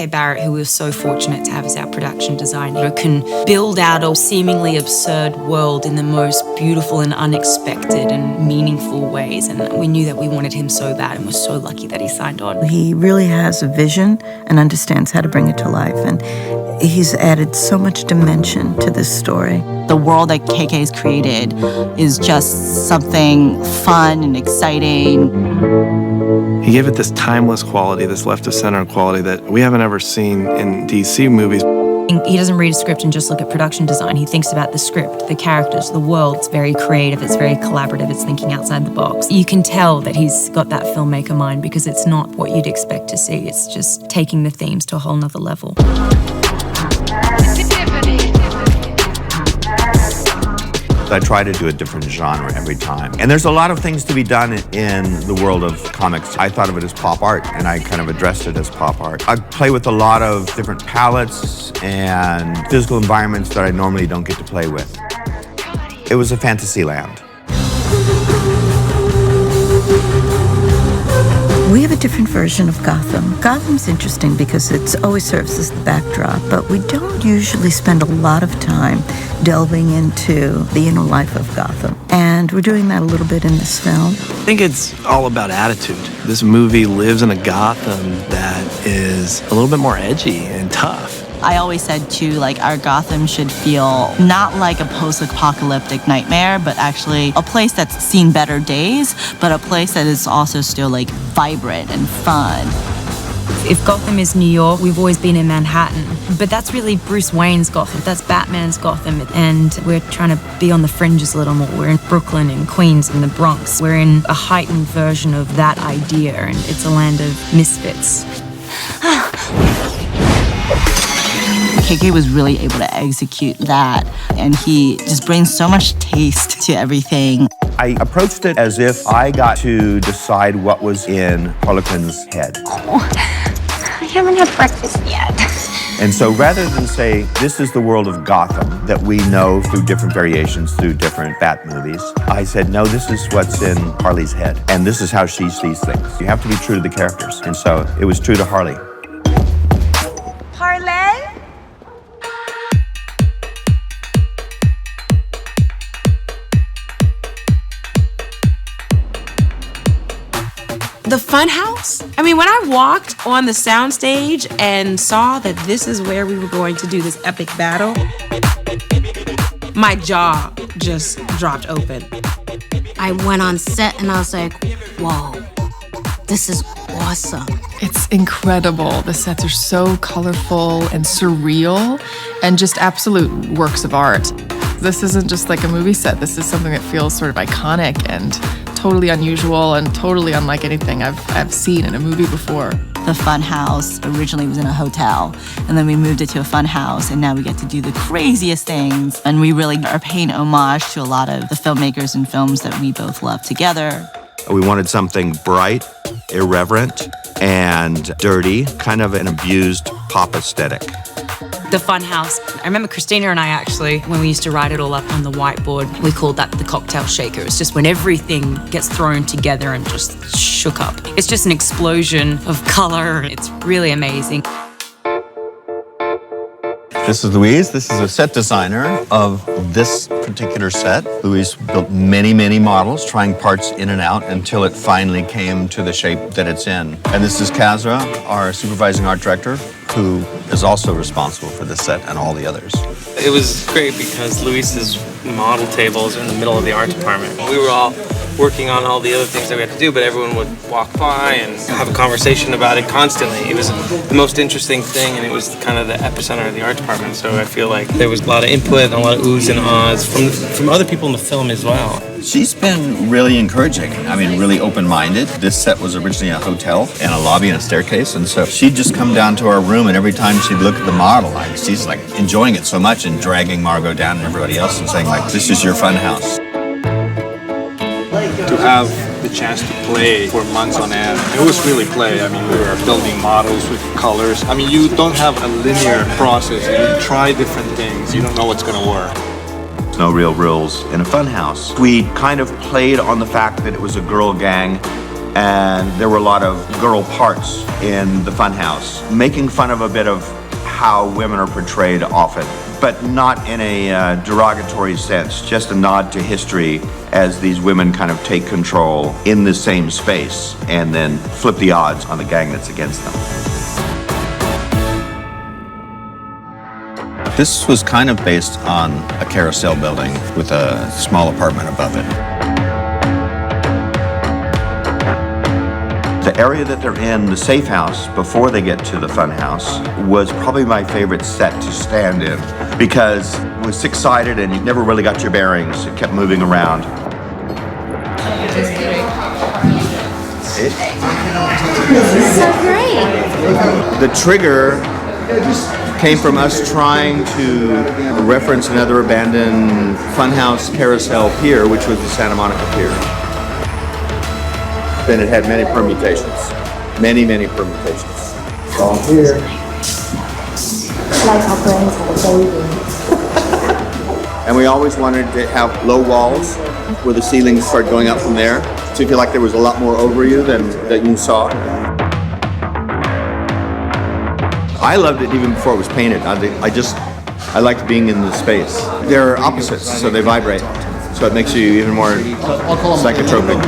K. Barrett, who we were so fortunate to have as our production designer, who can build out a seemingly absurd world in the most beautiful and unexpected and meaningful ways. And we knew that we wanted him so bad and we're so lucky that he signed on. He really has a vision and understands how to bring it to life. And he's added so much dimension to this story. The world that KK's created is just something fun and exciting. He gave it this timeless quality, this left-of-center quality that we haven't ever seen in DC movies. He doesn't read a script and just look at production design. He thinks about the script, the characters, the world. It's very creative, it's very collaborative, it's thinking outside the box. You can tell that he's got that filmmaker mind because it's not what you'd expect to see. It's just taking the themes to a whole nother level. I try to do a different genre every time. And there's a lot of things to be done in the world of comics. I thought of it as pop art, and I kind of addressed it as pop art. I play with a lot of different palettes and physical environments that I normally don't get to play with. It was a fantasy land. We have a different version of Gotham. Gotham's interesting because it always serves as the backdrop, but we don't usually spend a lot of time delving into the inner life of Gotham. And we're doing that a little bit in this film. I think it's all about attitude. This movie lives in a Gotham that is a little bit more edgy and tough. I always said, too, like, our Gotham should feel not like a post-apocalyptic nightmare, but actually a place that's seen better days, but a place that is also still, like, vibrant and fun. If Gotham is New York, we've always been in Manhattan. But that's really Bruce Wayne's Gotham. That's Batman's Gotham. And we're trying to be on the fringes a little more. We're in Brooklyn and Queens and the Bronx. We're in a heightened version of that idea, and it's a land of misfits. KK was really able to execute that, and he just brings so much taste to everything. I approached it as if I got to decide what was in Harlequin's head. Oh, I haven't had breakfast yet. And so rather than say, this is the world of Gotham that we know through different variations, through different Bat movies, I said, no, this is what's in Harley's head, and this is how she sees things. You have to be true to the characters. And so it was true to Harley. Parlay? The fun house? I mean, when I walked on the soundstage and saw that this is where we were going to do this epic battle, my jaw just dropped open. I went on set and I was like, whoa, this is awesome. It's incredible. The sets are so colorful and surreal and just absolute works of art. This isn't just like a movie set. This is something that feels sort of iconic and totally unusual and totally unlike anything I've seen in a movie before. The fun house originally was in a hotel, and then we moved it to a fun house, and now we get to do the craziest things. And we really are paying homage to a lot of the filmmakers and films that we both love together. We wanted something bright, irreverent, and dirty, kind of an abused pop aesthetic. The fun house. I remember Christina and I actually, when we used to write it all up on the whiteboard, we called that the cocktail shaker. It's just when everything gets thrown together and just shook up. It's just an explosion of color. It's really amazing. This is Louise. This is a set designer of this particular set. Louise built many, many models, trying parts in and out until it finally came to the shape that it's in. And this is Kazra, our supervising art director, who is also responsible for this set and all the others. It was great because Luis's model tables are in the middle of the art department. We were all working on all the other things that we had to do, but everyone would walk by and have a conversation about it constantly. It was the most interesting thing, and it was kind of the epicenter of the art department, so I feel like there was a lot of input and a lot of oohs and ahs from other people in the film as well. She's been really encouraging. I mean, really open-minded. This set was originally a hotel and a lobby and a staircase, and so she'd just come down to our room, and every time she'd look at the model, she's like enjoying it so much and dragging Margot down and everybody else and saying like, this is your fun house. To have the chance to play for months on end, it was really play. I mean, we were building models with colors. I mean, you don't have a linear process. You try different things. You don't know what's going to work. No real rules in a fun house. We kind of played on the fact that it was a girl gang and there were a lot of girl parts in the funhouse, making fun of a bit of how women are portrayed often, but not in a derogatory sense, just a nod to history as these women kind of take control in the same space and then flip the odds on the gang that's against them. This was kind of based on a carousel building with a small apartment above it. The area that they're in, the safe house, before they get to the fun house, was probably my favorite set to stand in because it was six-sided and you never really got your bearings. It kept moving around. This is so great. The trigger came from us trying to reference another abandoned funhouse carousel pier, which was the Santa Monica Pier. Then it had many permutations. Many permutations. It's all here. Like our brains have a baby. And we always wanted to have low walls where the ceilings start going up from there. So you feel like there was a lot more over you than that you saw. I loved it even before it was painted. I liked being in the space. They're opposites, so they vibrate. So it makes you even more psychotropic.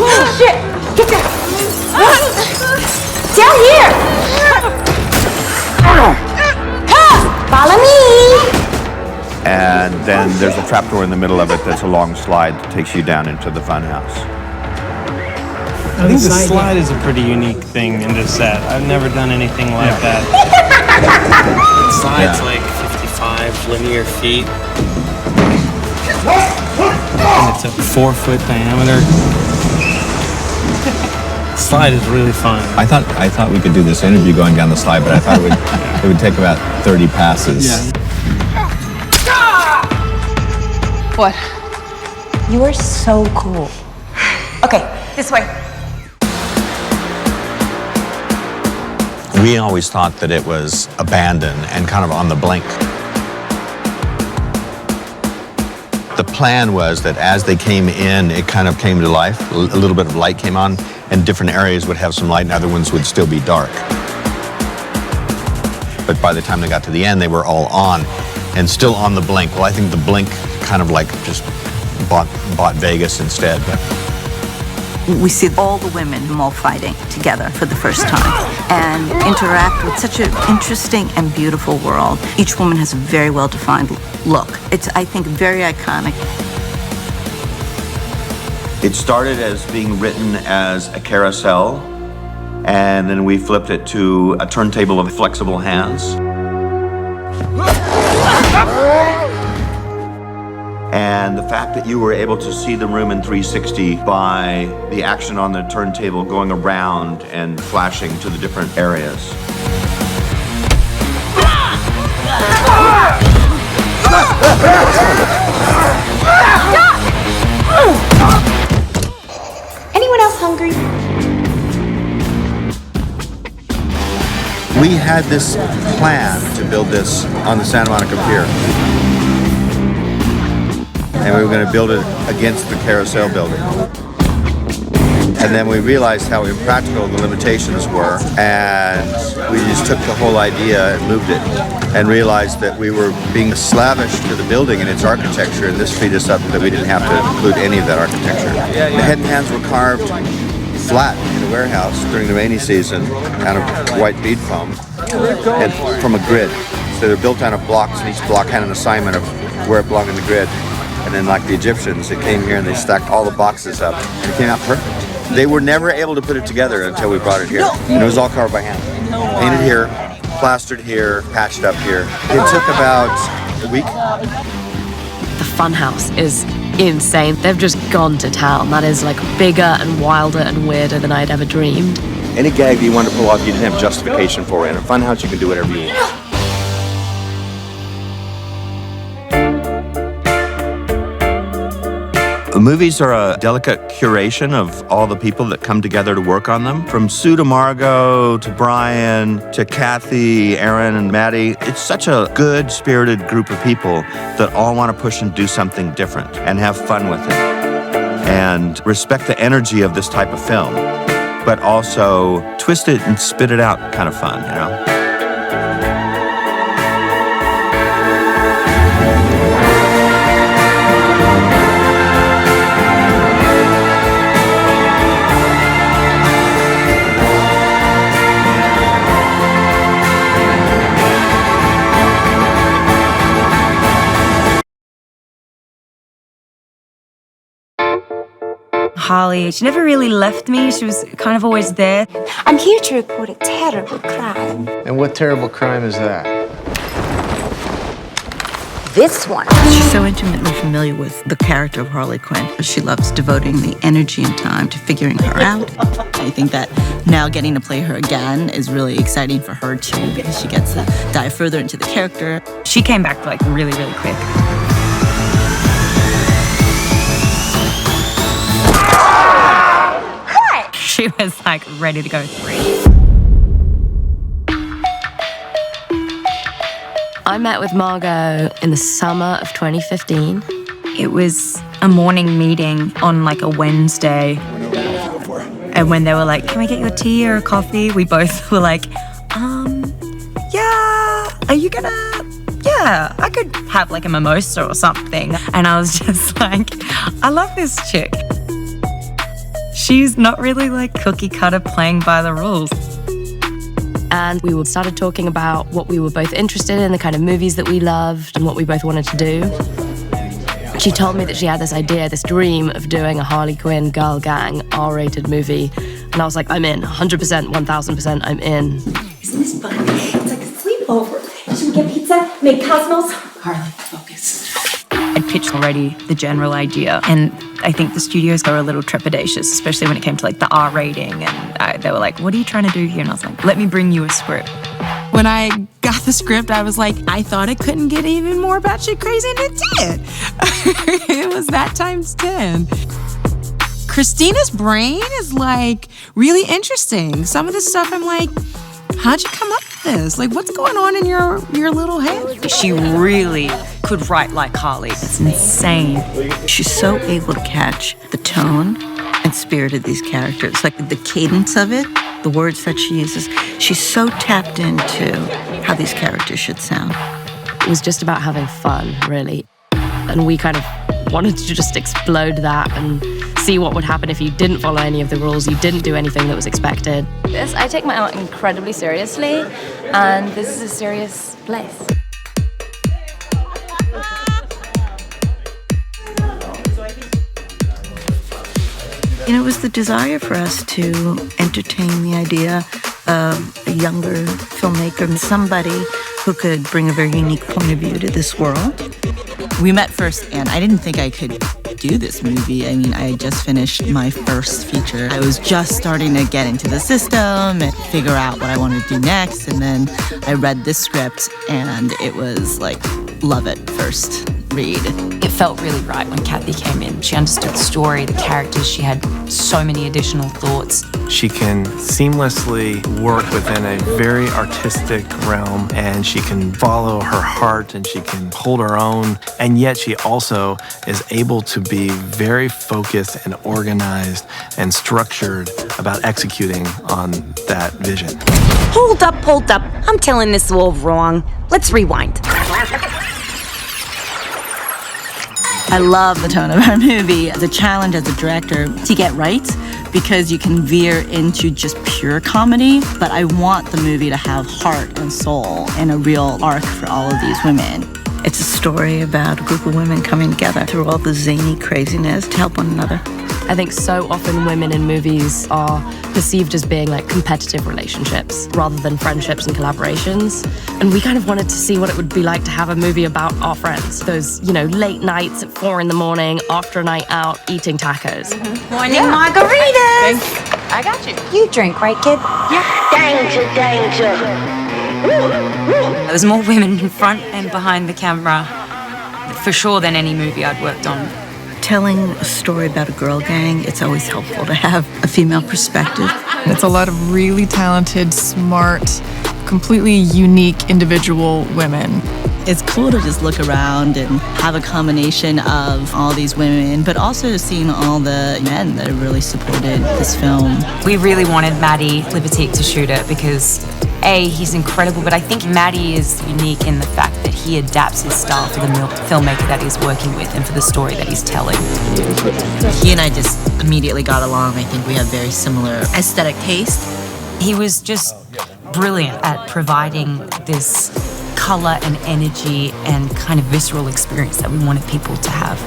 Oh, shit! Get down! Down here! Follow me! And then there's a trapdoor in the middle of it that's a long slide that takes you down into the funhouse. I think the slide is a pretty unique thing in this set. I've never done anything like that. The slide's like 55 linear feet. And it's a 4-foot diameter. Slide is really fun. I thought we could do this interview going down the slide, but I thought it would take about 30 passes. Yeah. What? You are so cool. Okay, this way. We always thought that it was abandoned and kind of on the blink. The plan was that as they came in, it kind of came to life. A little bit of light came on, and different areas would have some light and other ones would still be dark. But by the time they got to the end, they were all on and still on the blink. Well, I think the blink kind of like just bought Vegas instead. We see all the women all fighting together for the first time and interact with such an interesting and beautiful world. Each woman has a very well-defined look. It's, I think, very iconic. It started as being written as a carousel, and then we flipped it to a turntable of flexible hands. And the fact that you were able to see the room in 360 by the action on the turntable going around and flashing to the different areas. Anyone else hungry? We had this plan to build this on the Santa Monica Pier. And we were going to build it against the carousel building. And then we realized how impractical the limitations were, and we just took the whole idea and moved it, and realized that we were being slavish to the building and its architecture, and this freed us up that we didn't have to include any of that architecture. The head and hands were carved flat in a warehouse during the rainy season out of white bead foam and from a grid. So they're built out of blocks, and each block had an assignment of where it belonged in the grid. And then like the Egyptians, they came here and they stacked all the boxes up. It came out perfect. They were never able to put it together until we brought it here. And it was all carved by hand. Painted here, plastered here, patched up here. It took about a week. The funhouse is insane. They've just gone to town. That is like bigger and wilder and weirder than I'd ever dreamed. Any gag that you wanted to pull off, you didn't have justification for it. In a funhouse, you can do whatever you want. Movies are a delicate curation of all the people that come together to work on them. From Sue to Margot, to Brian, to Kathy, Aaron, and Maddie. It's such a good, spirited group of people that all want to push and do something different and have fun with it. and respect the energy of this type of film, but also twist it and spit it out kind of fun, you know? Harley, she never really left me. She was kind of always there. I'm here to report a terrible crime. And what terrible crime is that? This one. She's so intimately familiar with the character of Harley Quinn. She loves devoting the energy and time to figuring her out. I think that now getting to play her again is really exciting for her too, because she gets to dive further into the character. She came back like really, really quick. She was like ready to go. I met with Margot in the summer of 2015. It was a morning meeting on like a Wednesday. And when they were like, can we get your tea or a coffee? We both were like, yeah, are you gonna, yeah, I could have like a mimosa or something. And I was just like, I love this chick. She's not really like cookie cutter playing by the rules. And we started talking about what we were both interested in, the kind of movies that we loved and what we both wanted to do. She told me that she had this idea, this dream of doing a Harley Quinn girl gang R-rated movie. And I was like, I'm in, 100%, 1000%, I'm in. Isn't this fun? It's like a sleepover. Should we get pizza? Make Cosmos? Harley, focus. I'd pitched already the general idea, and I think the studios were a little trepidatious, especially when it came to like the R rating, and they were like, what are you trying to do here? And I was like, let me bring you a script. When I got the script, I was like, I thought it couldn't get even more batshit crazy, and it did. It was that times 10. Christina's brain is like really interesting. Some of the stuff I'm like, how'd you come up with this? Like, what's going on in your little head? She really could write like Harley. It's insane. She's so able to catch the tone and spirit of these characters, like the cadence of it, the words that she uses. She's so tapped into how these characters should sound. It was just about having fun, really. And we kind of wanted to just explode that and see what would happen if you didn't follow any of the rules, you didn't do anything that was expected. I take my art incredibly seriously, and this is a serious place. You know, it was the desire for us to entertain the idea of a younger filmmaker, somebody who could bring a very unique point of view to this world. We met first, and I didn't think I could do this movie. I mean, I had just finished my first feature. I was just starting to get into the system and figure out what I wanted to do next, and then I read this script, and it was like, love it first read. It felt really right when Kathy came in. She understood the story, the characters. She had so many additional thoughts. She can seamlessly work within a very artistic realm, and she can follow her heart, and she can hold her own, and yet she also is able to be very focused and organized and structured about executing on that vision. Hold up. I'm telling this all wrong. Let's rewind. I love the tone of our movie. The challenge as a director to get right, because you can veer into just pure comedy, but I want the movie to have heart and soul and a real arc for all of these women. It's a story about a group of women coming together through all the zany craziness to help one another. I think so often women in movies are perceived as being like competitive relationships rather than friendships and collaborations. And we kind of wanted to see what it would be like to have a movie about our friends. Those, late nights at 4 a.m, after a night out, eating tacos. Morning margaritas. I got you. You drink, right, kid? Yeah. Danger. There was more women in front and behind the camera, for sure, than any movie I'd worked on. Telling a story about a girl gang, it's always helpful to have a female perspective. It's a lot of really talented, smart, completely unique individual women. It's cool to just look around and have a combination of all these women, but also seeing all the men that have really supported this film. We really wanted Maddie Livertique to shoot it because A, he's incredible, but I think Maddie is unique in the fact that he adapts his style for the filmmaker that he's working with and for the story that he's telling. He and I just immediately got along. I think we have very similar aesthetic taste. He was just brilliant at providing this color and energy and kind of visceral experience that we wanted people to have.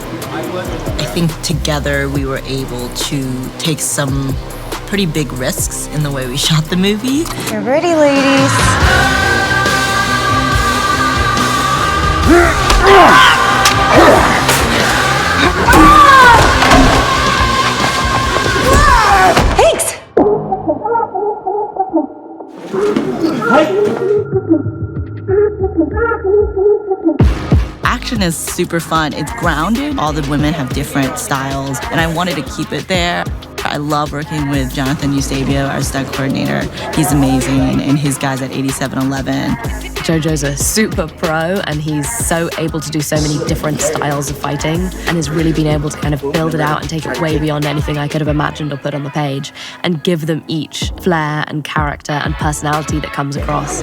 I think together we were able to take some pretty big risks in the way we shot the movie. You're ready, ladies. Thanks. Action is super fun. It's grounded. All the women have different styles, and I wanted to keep it there. I love working with Jonathan Eusebio, our stunt coordinator. He's amazing, and his guys at 8711. Jojo's a super pro, and he's so able to do so many different styles of fighting, and has really been able to kind of build it out and take it way beyond anything I could have imagined or put on the page, and give them each flair and character and personality that comes across.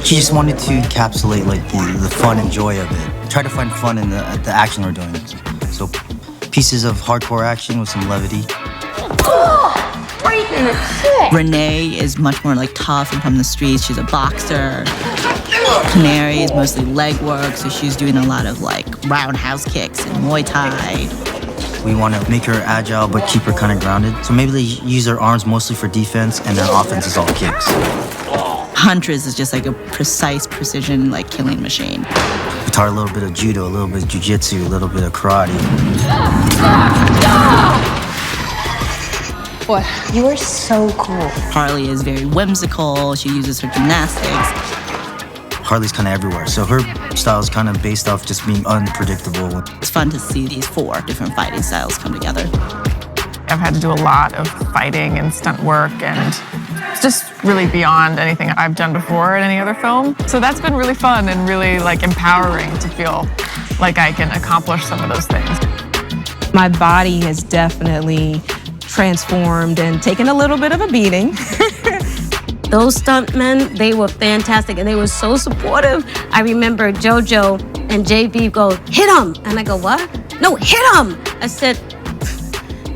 She just wanted to encapsulate like the fun and joy of it. Try to find fun in the action we're doing. So pieces of hardcore action with some levity. Renee is much more like tough and from the streets. She's a boxer. Canary is mostly leg work, so she's doing a lot of like roundhouse kicks and Muay Thai. We want to make her agile but keep her kind of grounded. So maybe they use their arms mostly for defense and their offense is all kicks. Huntress is just like a precise precision like killing machine. We taught a little bit of judo, a little bit of jiu-jitsu, a little bit of karate. What? You are so cool. Harley is very whimsical. She uses her gymnastics. Harley's kind of everywhere, so her style is kind of based off just being unpredictable. It's fun to see these 4 different fighting styles come together. I've had to do a lot of fighting and stunt work, and it's just really beyond anything I've done before in any other film. So that's been really fun and really like empowering to feel like I can accomplish some of those things. My body has definitely transformed and taken a little bit of a beating. Those stuntmen, they were fantastic and they were so supportive. I remember JoJo and JB go, hit him. And I go, what? No, hit him. I said,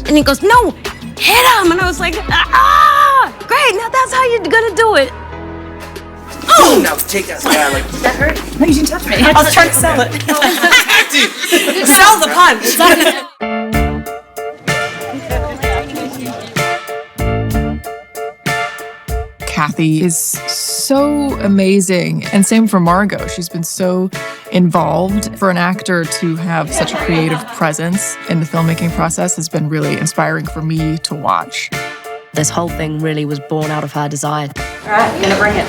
and he goes, no, hit him. And I was like, ah, great, now that's how you're gonna do it. Oh! Now take that guy like, did that hurt? No, you didn't touch me. I was trying to sell it. Sell the punch. Kathy is so amazing, and same for Margot. She's been so involved. For an actor to have such a creative presence in the filmmaking process has been really inspiring for me to watch. This whole thing really was born out of her desire. All right, gonna bring it.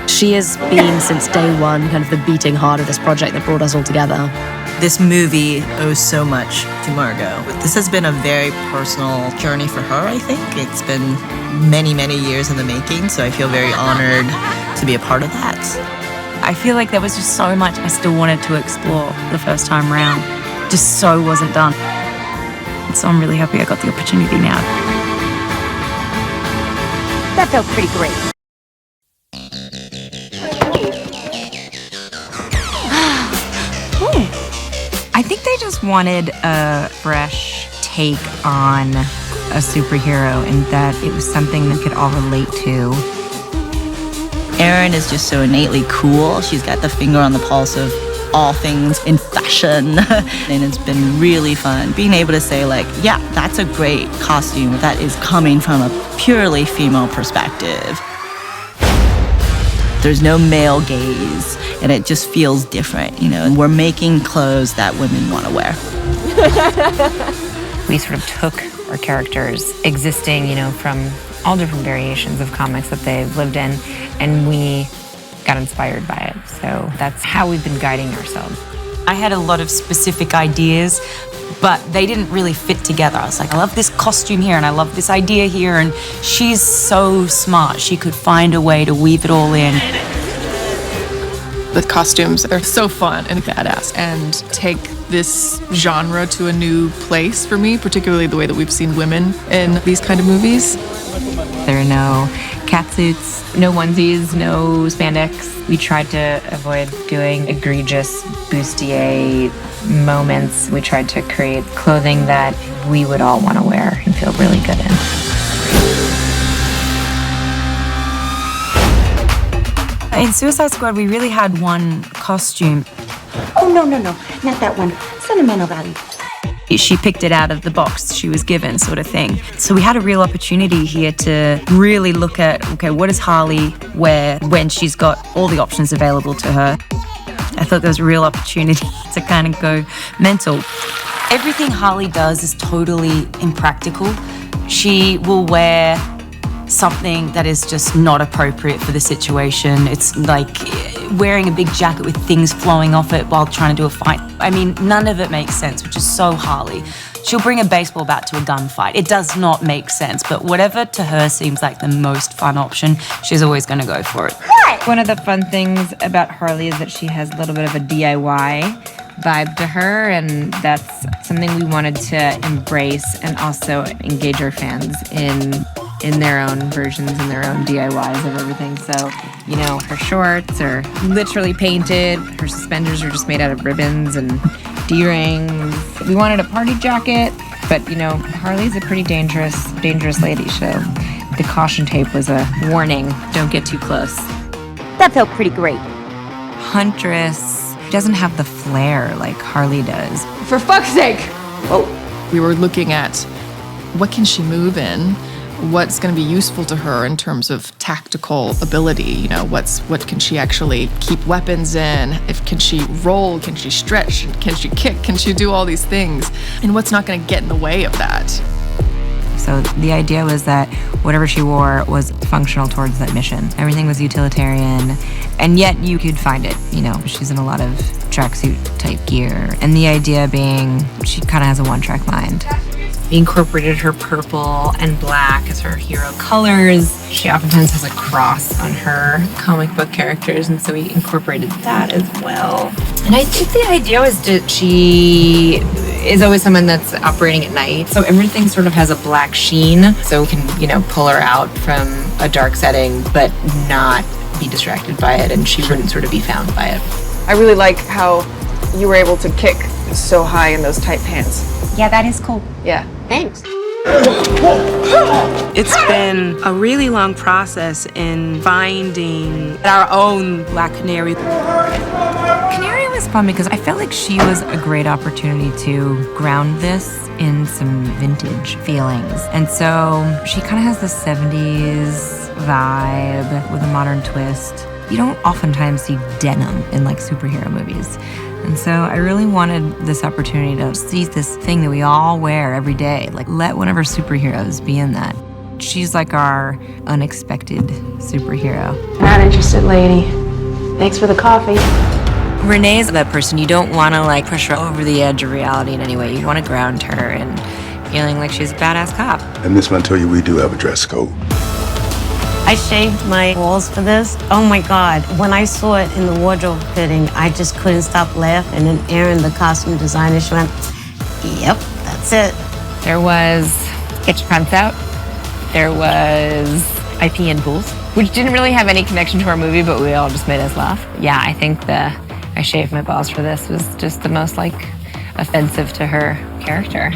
She has been, since day one, kind of the beating heart of this project that brought us all together. This movie owes so much to Margot. This has been a very personal journey for her, I think. It's been many, many years in the making, so I feel very honored to be a part of that. I feel like there was just so much I still wanted to explore the first time round. Just so wasn't done. So I'm really happy I got the opportunity now. That felt pretty great. I think they just wanted a fresh take on a superhero and that it was something that could all relate to. Erin is just so innately cool. She's got the finger on the pulse of all things in fashion. And it's been really fun being able to say like, yeah, that's a great costume that is coming from a purely female perspective. There's no male gaze, and it just feels different, you know, and we're making clothes that women want to wear. We sort of took our characters existing, you know, from all different variations of comics that they've lived in, and we got inspired by it. So that's how we've been guiding ourselves. I had a lot of specific ideas, but they didn't really fit together. I was like, I love this costume here and I love this idea here, and she's so smart. She could find a way to weave it all in. The costumes are so fun and badass and take this genre to a new place for me, particularly the way that we've seen women in these kind of movies. There are no catsuits, no onesies, no spandex. We tried to avoid doing egregious bustier moments. We tried to create clothing that we would all want to wear and feel really good in. In Suicide Squad, we really had one costume. Oh, no, not that one. Sentimental value. She picked it out of the box she was given, sort of thing. So we had a real opportunity here to really look at, okay, what does Harley wear when she's got all the options available to her? I thought there was a real opportunity to kind of go mental. Everything Harley does is totally impractical. She will wear something that is just not appropriate for the situation. It's like wearing a big jacket with things flowing off it while trying to do a fight. I mean, none of it makes sense, which is so Harley. She'll bring a baseball bat to a gunfight. It does not make sense, but whatever to her seems like the most fun option, she's always going to go for it. One of the fun things about Harley is that she has a little bit of a DIY vibe to her, and that's something we wanted to embrace and also engage our fans in their own versions and their own DIYs of everything. So, you know, her shorts are literally painted. Her suspenders are just made out of ribbons and D-rings. We wanted a party jacket, but, you know, Harley's a pretty dangerous lady, so the caution tape was a warning. Don't get too close. That felt pretty great. Huntress doesn't have the flair like Harley does. For fuck's sake! Oh. We were looking at what can she move in? What's going to be useful to her in terms of tactical ability? You know, what can she actually keep weapons in? Can she roll? Can she stretch? Can she kick? Can she do all these things? And what's not going to get in the way of that? So the idea was that whatever she wore was functional towards that mission. Everything was utilitarian, and yet you could find it. You know, she's in a lot of tracksuit type gear. And the idea being she kind of has a one-track mind. We incorporated her purple and black as her hero colors. She oftentimes has a cross on her comic book characters, and so we incorporated that as well. And I think the idea was that she is always someone that's operating at night, so everything sort of has a black sheen, so we can, you know, pull her out from a dark setting, but not be distracted by it, and she wouldn't sort of be found by it. I really like how you were able to kick so high in those tight pants. Yeah, that is cool. Yeah. Thanks. It's been a really long process in finding our own Black Canary. Canary was fun because I felt like she was a great opportunity to ground this in some vintage feelings. And so she kind of has the 70s vibe with a modern twist. You don't oftentimes see denim in like superhero movies. And so I really wanted this opportunity to see this thing that we all wear every day. Like, let one of our superheroes be in that. She's like our unexpected superhero. Not interested, lady. Thanks for the coffee. Renee's that person you don't want to like push her over the edge of reality in any way. You want to ground her and feeling like she's a badass cop. And Miss Montoya, we do have a dress code. I shaved my balls for this. Oh my God. When I saw it in the wardrobe fitting, I just couldn't stop laughing. And Erin, the costume designer, she went, yep, that's it. There was Get Your Pants Out. There was I Pee in Pools, which didn't really have any connection to our movie, but we all just made us laugh. Yeah, I think the I shaved my balls for this was just the most like offensive to her character.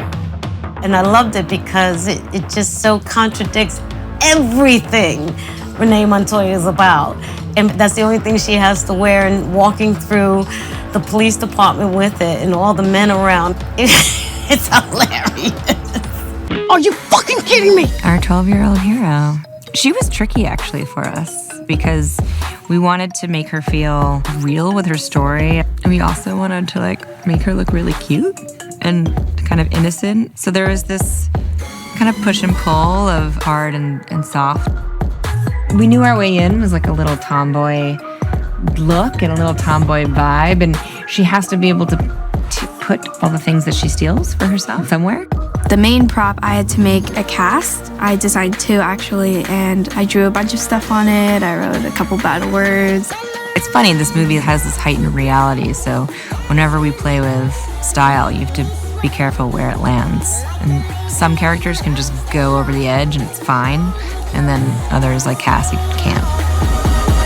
And I loved it because it just so contradicts everything Renee Montoya is about. And that's the only thing she has to wear, and walking through the police department with it and all the men around. It's hilarious. Are you fucking kidding me? Our 12-year-old hero. She was tricky actually for us because we wanted to make her feel real with her story. And we also wanted to like make her look really cute and kind of innocent. So there was this kind of push and pull of hard and soft. We knew our way in was like a little tomboy look and a little tomboy vibe, and she has to be able to put all the things that she steals for herself somewhere. The main prop, I had to make a cast. I designed two actually, and I drew a bunch of stuff on it. I wrote a couple battle words. It's funny, this movie has this heightened reality, so whenever we play with style, you have to be careful where it lands. And some characters can just go over the edge and it's fine, and then others, like Cassie, can't.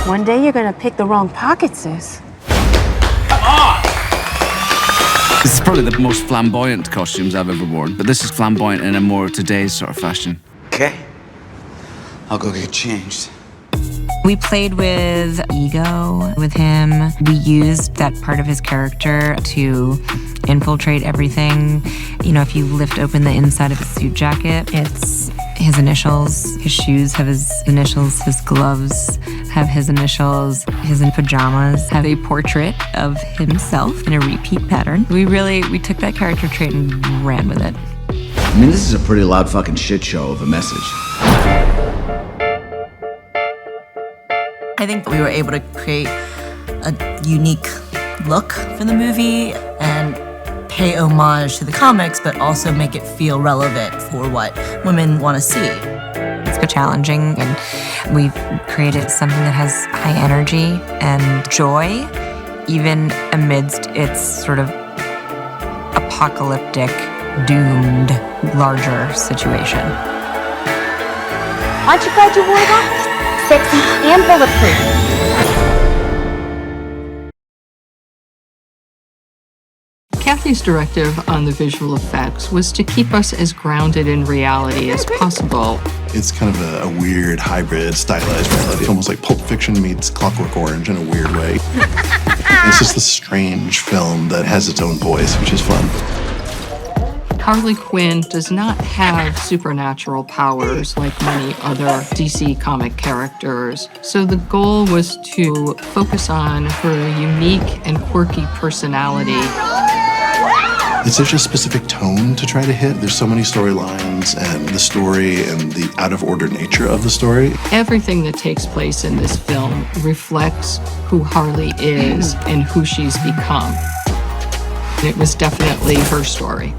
One day you're gonna pick the wrong pocket, sis. This is probably the most flamboyant costumes I've ever worn, but this is flamboyant in a more today's sort of fashion. Okay. I'll go get changed. We played with ego with him. We used that part of his character to infiltrate everything. You know, if you lift open the inside of his suit jacket, it's his initials. His shoes have his initials. His gloves have his initials. His pajamas have a portrait of himself in a repeat pattern. We took that character trait and ran with it. I mean, this is a pretty loud fucking shit show of a message. I think we were able to create a unique look for the movie and pay homage to the comics, but also make it feel relevant for what women want to see. It's been challenging, and we've created something that has high energy and joy, even amidst its sort of apocalyptic, doomed, larger situation. Aren't you glad you wore that? Sexy and bulletproof. Kathy's directive on the visual effects was to keep us as grounded in reality as possible. It's kind of a weird hybrid stylized reality. It's almost like Pulp Fiction meets Clockwork Orange in a weird way. It's just this strange film that has its own voice, which is fun. Harley Quinn does not have supernatural powers like many other DC comic characters, so the goal was to focus on her unique and quirky personality. It's such a specific tone to try to hit. There's so many storylines, and the story and the out-of-order nature of the story. Everything that takes place in this film reflects who Harley is and who she's become. It was definitely her story.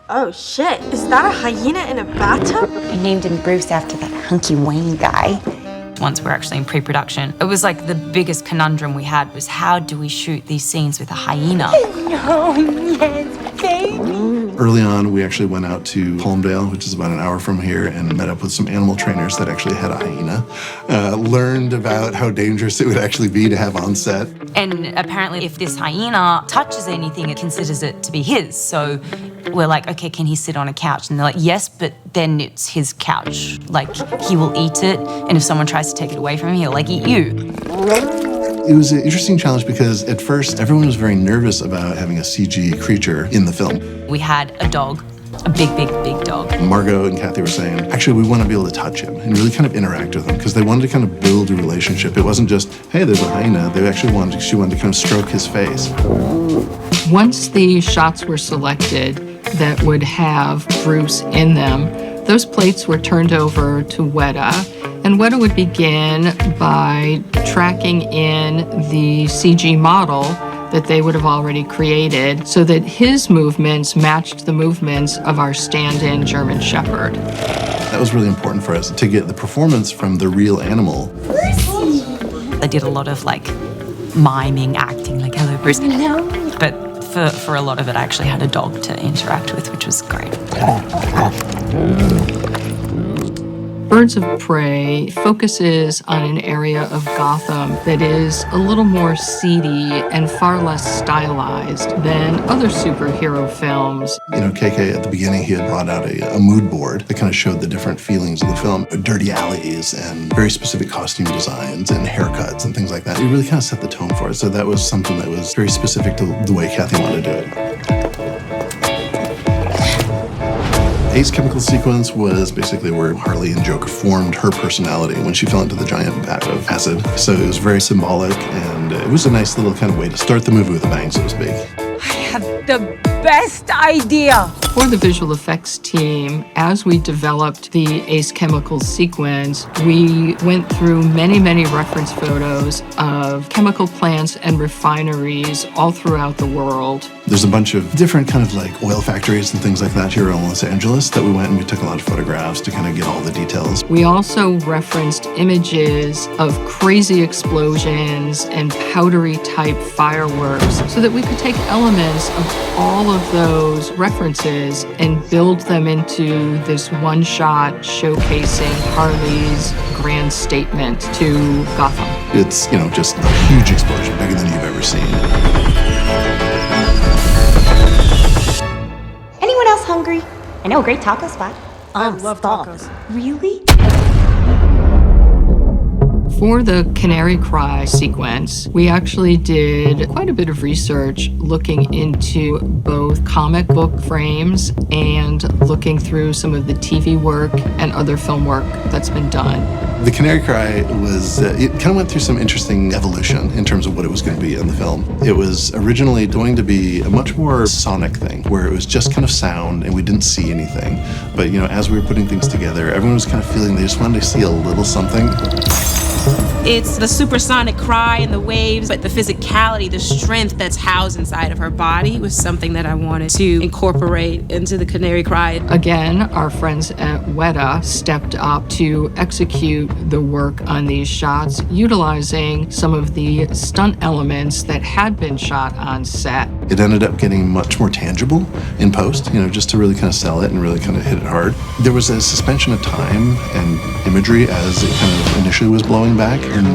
Oh shit, is that a hyena in a bathtub? I named him Bruce after that hunky Wayne guy. Once we're actually in pre-production, it was like the biggest conundrum we had was how do we shoot these scenes with a hyena? Oh, yes, baby. Early on, we actually went out to Palmdale, which is about an hour from here, and met up with some animal trainers that actually had a hyena. Learned about how dangerous it would actually be to have on set. And apparently if this hyena touches anything, it considers it to be his. So we're like, okay, can he sit on a couch? And they're like, yes, but then it's his couch. Like, he will eat it, and if someone tries to take it away from him, he'll like eat you. It was an interesting challenge because at first everyone was very nervous about having a CG creature in the film. We had a dog, a big, big, big dog. Margot and Kathy were saying, actually, we want to be able to touch him and really kind of interact with him because they wanted to kind of build a relationship. It wasn't just, hey, there's a hyena. They actually she wanted to kind of stroke his face. Once the shots were selected that would have Bruce in them, those plates were turned over to Weta, and Weta would begin by tracking in the CG model that they would have already created so that his movements matched the movements of our stand-in German Shepherd. That was really important for us to get the performance from the real animal. I did a lot of like miming, acting, like, hello, Bruce. Hello. But for a lot of it, I actually had a dog to interact with, which was great. Birds of Prey focuses on an area of Gotham that is a little more seedy and far less stylized than other superhero films. You know, KK, at the beginning, he had brought out a mood board that kind of showed the different feelings of the film. Dirty alleys and very specific costume designs and haircuts and things like that. It really kind of set the tone for it. So that was something that was very specific to the way Kathy wanted to do it. Ace chemical sequence was basically where Harley and Joker formed her personality when she fell into the giant vat of acid. So it was very symbolic, and it was a nice little kind of way to start the movie with a bang, so to speak. I have the best idea. For the visual effects team, as we developed the Ace chemical sequence, we went through many, many reference photos of chemical plants and refineries all throughout the world. There's a bunch of different kind of like oil factories and things like that here in Los Angeles that we went and we took a lot of photographs to kind of get all the details. We also referenced images of crazy explosions and powdery type fireworks so that we could take elements of all of those references and build them into this one shot showcasing Harley's grand statement to Gotham. It's, you know, just a huge explosion, bigger than you've ever seen. Anyone else hungry? I know a great taco spot. I love tacos. Really? For the Canary Cry sequence, we actually did quite a bit of research looking into both comic book frames and looking through some of the TV work and other film work that's been done. The Canary Cry was, it kind of went through some interesting evolution in terms of what it was going to be in the film. It was originally going to be a much more sonic thing, where it was just kind of sound and we didn't see anything. But, you know, as we were putting things together, everyone was kind of feeling they just wanted to see a little something. It's the supersonic cry and the waves, but the physicality, the strength that's housed inside of her body was something that I wanted to incorporate into the Canary Cry. Again, our friends at Weta stepped up to execute the work on these shots, utilizing some of the stunt elements that had been shot on set. It ended up getting much more tangible in post, you know, just to really kind of sell it and really kind of hit it hard. There was a suspension of time and imagery as it kind of initially was blowing back, and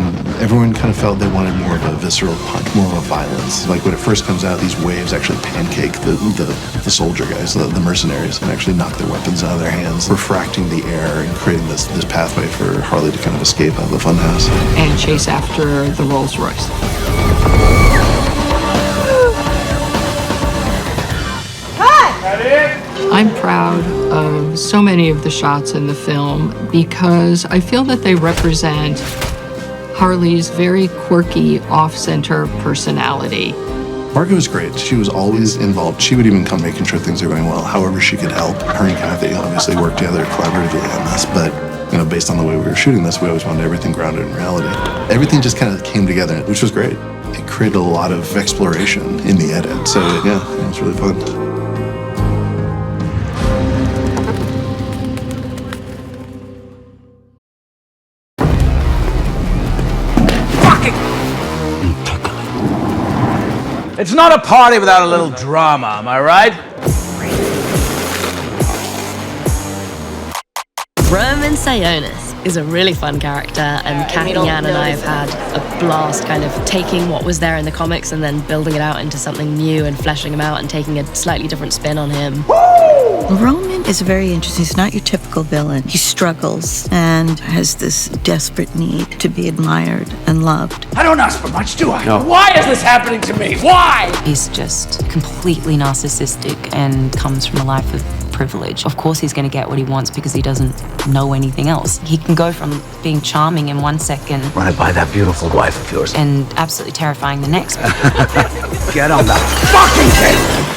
everyone kind of felt they wanted more of a visceral punch, more of a violence. Like when it first comes out, these waves actually pancake the soldier guys, the mercenaries, and actually knock their weapons out of their hands, refracting the air and creating this pathway for Harley to kind of escape out of the funhouse. And chase after the Rolls Royce. I'm proud of so many of the shots in the film because I feel that they represent Harley's very quirky, off-center personality. Margot was great. She was always involved. She would even come making sure things are going well, however she could help. Her and Kathy obviously worked together collaboratively on this, but you know, based on the way we were shooting this, we always wanted everything grounded in reality. Everything just kind of came together, which was great. It created a lot of exploration in the edit, so yeah, it was really fun. It's not a party without a little drama, am I right? Roman Sionis is a really fun character, and Kathy Yan and I have had a blast kind of taking what was there in the comics and then building it out into something new and fleshing him out and taking a slightly different spin on him. Roman is very interesting. He's not your typical villain. He struggles and has this desperate need to be admired and loved. I don't ask for much, do I? No. Why is this happening to me? Why? He's just completely narcissistic and comes from a life of privilege. Of course he's going to get what he wants because he doesn't know anything else. He can go from being charming in 1 second Run it by that beautiful wife of yours. and absolutely terrifying the next. Get on that fucking table!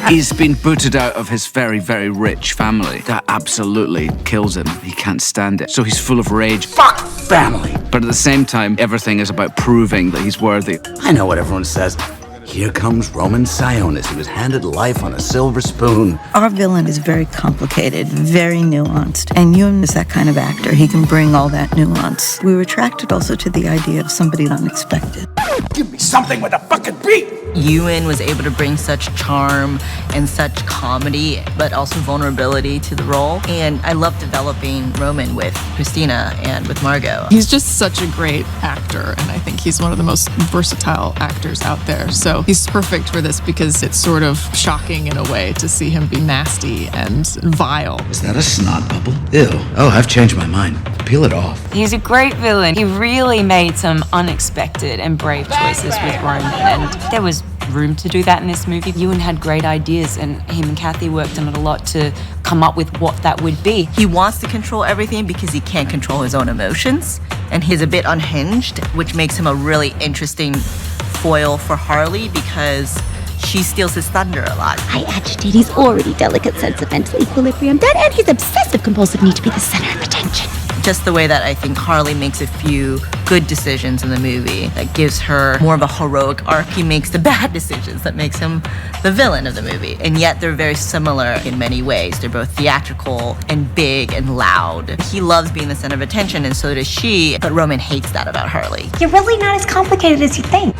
He's been booted out of his very, very rich family. That absolutely kills him. He can't stand it. So he's full of rage. Fuck family! But at the same time, everything is about proving that he's worthy. I know what everyone says. Here comes Roman Sionis. He was handed life on a silver spoon. Our villain is very complicated, very nuanced, and Ewan is that kind of actor. He can bring all that nuance. We were attracted also to the idea of somebody unexpected. Give me something with a fucking beat! Ewan was able to bring such charm and such comedy, but also vulnerability to the role. And I love developing Roman with Christina and with Margot. He's just such a great actor, and I think he's one of the most versatile actors out there. So he's perfect for this because it's sort of shocking in a way to see him be nasty and vile. Is that a snot bubble? Ew. Oh, I've changed my mind. Peel it off. He's a great villain. He really made some unexpected and brave choices with Roman, and there was room to do that in this movie. Ewan had great ideas, and him and Kathy worked on it a lot to come up with what that would be. He wants to control everything because he can't control his own emotions, and he's a bit unhinged, which makes him a really interesting foil for Harley because she steals his thunder a lot. I agitate his already delicate sense of mental equilibrium, and his obsessive compulsive need to be the center of attention. Just the way that I think Harley makes a few good decisions in the movie that gives her more of a heroic arc. He makes the bad decisions that makes him the villain of the movie. And yet they're very similar in many ways. They're both theatrical and big and loud. He loves being the center of attention, and so does she, but Roman hates that about Harley. You're really not as complicated as you think.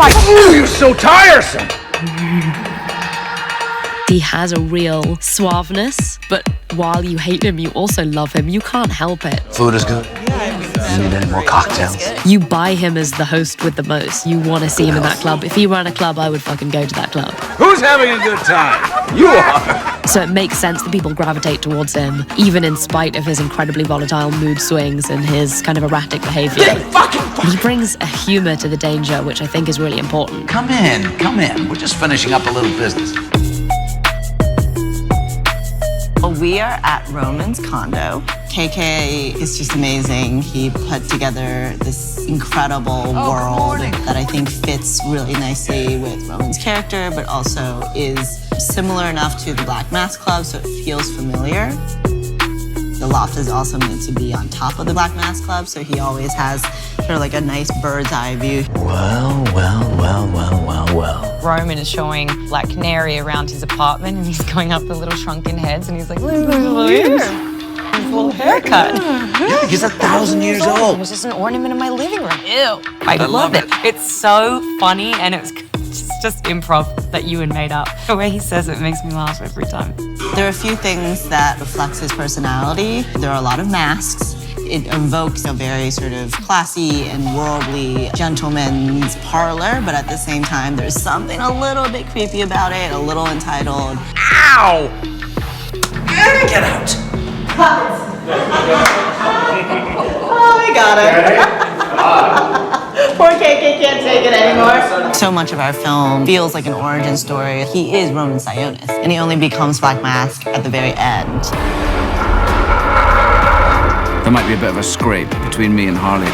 You're so tiresome! He has a real suaveness, but while you hate him, you also love him. You can't help it. Food is good. You need any more cocktails? You buy him as the host with the most. You want to see him in that club. If he ran a club, I would fucking go to that club. Who's having a good time? You are! So it makes sense that people gravitate towards him, even in spite of his incredibly volatile mood swings and his kind of erratic behavior. He brings a humor to the danger, which I think is really important. Come in. We're just finishing up a little business. We are at Roman's condo. KK is just amazing. He put together this incredible world that I think fits really nicely with Roman's character, but also is similar enough to the Black Mass Club, so it feels familiar. The loft is also meant to be on top of the Black Mass Club, so he always has sort of like a nice bird's eye view. Well. Roman is showing Black Canary around his apartment, and he's going up the little shrunken heads, and he's like, look at his little haircut. Yeah, he's 1,000 years old. It was just an ornament in my living room. Ew. I love it. It's so funny, and it's just improv that Ewan made up. The way he says it makes me laugh every time. There are a few things that reflects his personality. There are a lot of masks. It evokes a very sort of classy and worldly gentleman's parlor, but at the same time, there's something a little bit creepy about it, a little entitled. Ow! Get out! Oh, I got it. Poor KK can't take it anymore. So much of our film feels like an origin story. He is Roman Sionis, and he only becomes Black Mask at the very end. There might be a bit of a scrape between me and Harley.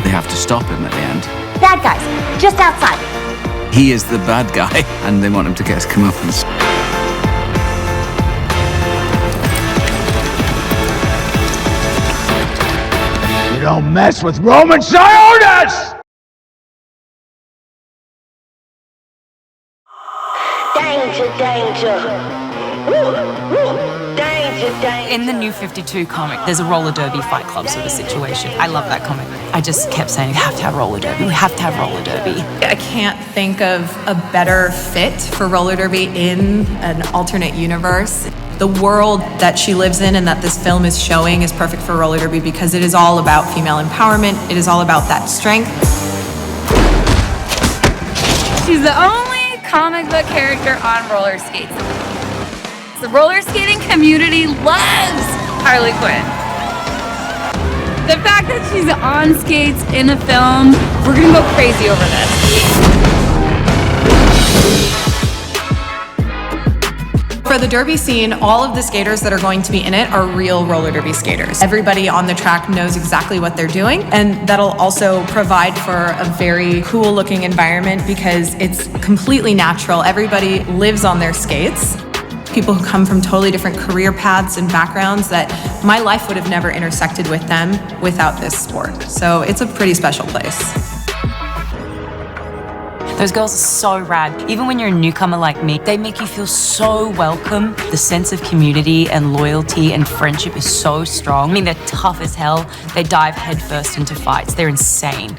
They have to stop him at the end. Bad guys, just outside. He is the bad guy, and they want him to get his comeuppance. You don't mess with Roman Sionis! Danger. In the New 52 comic, there's a roller derby fight club sort of situation. I love that comic. I just kept saying, we have to have roller derby. We have to have roller derby. I can't think of a better fit for roller derby in an alternate universe. The world that she lives in and that this film is showing is perfect for roller derby because it is all about female empowerment. It is all about that strength. She's the only comic book character on roller skates. The roller skating community loves Harley Quinn. The fact that she's on skates in a film, we're gonna go crazy over this. For the derby scene, all of the skaters that are going to be in it are real roller derby skaters. Everybody on the track knows exactly what they're doing, and that'll also provide for a very cool looking environment because it's completely natural. Everybody lives on their skates. People who come from totally different career paths and backgrounds that my life would have never intersected with them without this sport. So it's a pretty special place. Those girls are so rad. Even when you're a newcomer like me, they make you feel so welcome. The sense of community and loyalty and friendship is so strong. I mean, they're tough as hell. They dive headfirst into fights. They're insane.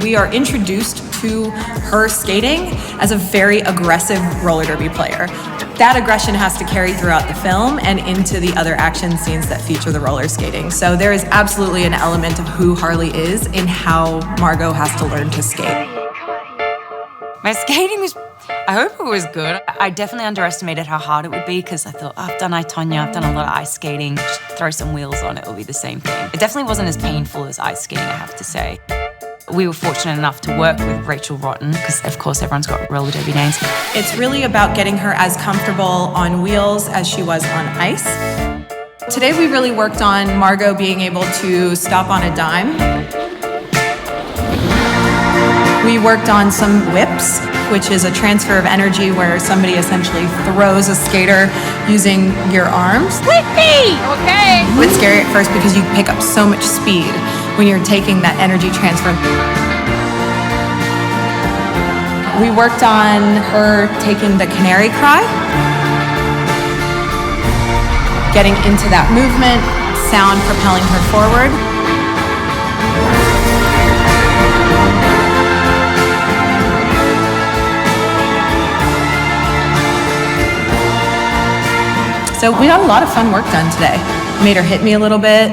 We are introduced to her skating as a very aggressive roller derby player. That aggression has to carry throughout the film and into the other action scenes that feature the roller skating. So there is absolutely an element of who Harley is in how Margot has to learn to skate. My skating was, I hope it was good. I definitely underestimated how hard it would be because I thought, oh, I've done I, Tonya, I've done a lot of ice skating. Just throw some wheels on it, it'll be the same thing. It definitely wasn't as painful as ice skating, I have to say. We were fortunate enough to work with Rachel Rotten because, of course, everyone's got roller derby names. It's really about getting her as comfortable on wheels as she was on ice. Today we really worked on Margot being able to stop on a dime. We worked on some whips. which is a transfer of energy where somebody essentially throws a skater using your arms. With me! Okay. It's scary at first because you pick up so much speed when you're taking that energy transfer. We worked on her taking the canary cry, getting into that movement, sound propelling her forward. So we got a lot of fun work done today. Made her hit me a little bit.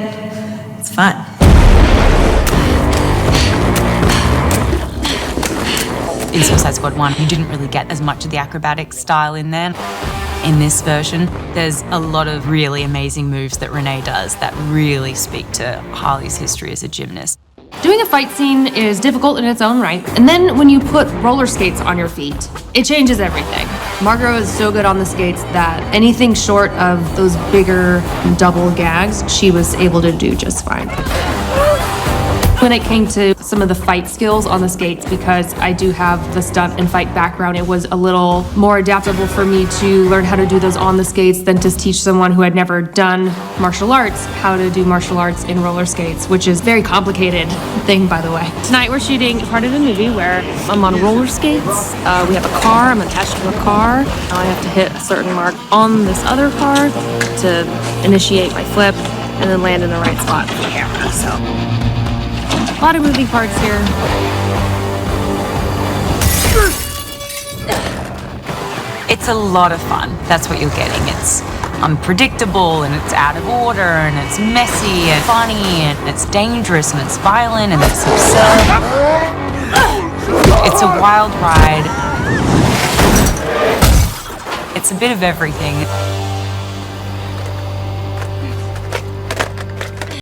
It's fun. In Suicide Squad 1, you didn't really get as much of the acrobatic style in there. In this version, there's a lot of really amazing moves that Renee does that really speak to Harley's history as a gymnast. Doing a fight scene is difficult in its own right, and then when you put roller skates on your feet, it changes everything. Margot is so good on the skates that anything short of those bigger double gags, she was able to do just fine. When it came to some of the fight skills on the skates, because I do have the stunt and fight background, it was a little more adaptable for me to learn how to do those on the skates than to teach someone who had never done martial arts how to do martial arts in roller skates, which is a very complicated thing, by the way. Tonight we're shooting part of the movie where I'm on roller skates. We have a car, I'm attached to a car. Now I have to hit a certain mark on this other car to initiate my flip and then land in the right spot for the camera, so. A lot of moving parts here. It's a lot of fun. That's what you're getting. It's unpredictable and it's out of order and it's messy and funny and it's dangerous and it's violent and it's absurd. It's a wild ride. It's a bit of everything.